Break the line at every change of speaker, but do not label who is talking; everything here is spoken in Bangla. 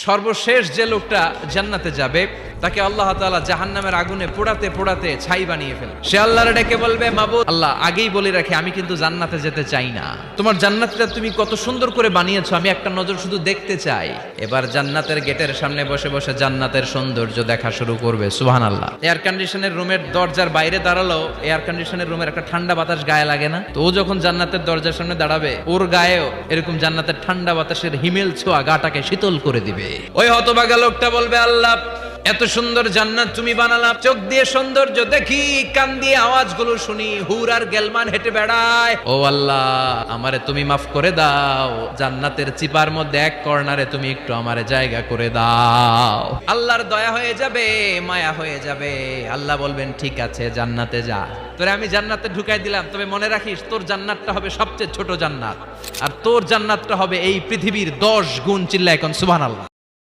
সর্বশেষ যে লোকটা জান্নাতে যাবে তাকে আল্লাহ তাআলা জাহান্নামের আগুনে পোড়াতে পোড়াতে ছাই বানিয়ে ফেলে। সে আল্লাহর ডেকে বলবে, মাবুদ আল্লাহ, আগেই বলে রাখি আমি কিন্তু জান্নাতে যেতে চাই না। তোমার জান্নাতটা তুমি কত সুন্দর করে বানিয়েছো, আমি একটা নজর শুধু দেখতে চাই। এবার জান্নাতের গেটের সামনে বসে বসে জান্নাতের সৌন্দর্য দেখা শুরু করবে। সুবহানাল্লাহ। এয়ার কন্ডিশনের রুমের দরজার বাইরে দাঁড়ালো, এয়ার কন্ডিশনের রুমের একটা ঠান্ডা বাতাস গায়ে লাগে না? তো ও যখন জান্নাতের দরজার সামনে দাঁড়াবে, ওর গায়েও এরকম জান্নাতের ঠান্ডা বাতাসের হিমেল ছোঁয়া গাটাকে শীতল করে দিবে। ওই হতভাগা লোকটা বলবে, আল্লাহ এত সুন্দর জান্নাত তুমি বানালাম, চোখ দিয়ে সৌন্দর্য দেখি, কান দিয়ে আওয়াজগুলো শুনি, হুর আর গেলমান হেঁটে বেড়ায়। ও আল্লাহ, আমারে তুমি মাফ করে দাও, জান্নাতের চিপার মধ্যে এক কর্নারে তুমি একটু আমারে জায়গা করে দাও। আল্লাহর দয়া হয়ে যাবে, মায়া হয়ে যাবে। আল্লাহ বলবেন, ঠিক আছে জান্নাতে যা, তোরে আমি জান্নাতে ঢুকাই দিলাম, তবে মনে রাখিস তোর জান্নাতটা হবে সবচেয়ে ছোট জান্নাত, আর তোর জান্নাতটা হবে এই পৃথিবীর 10 গুণ। চিল্লা এখন সুবহানাল্লাহ।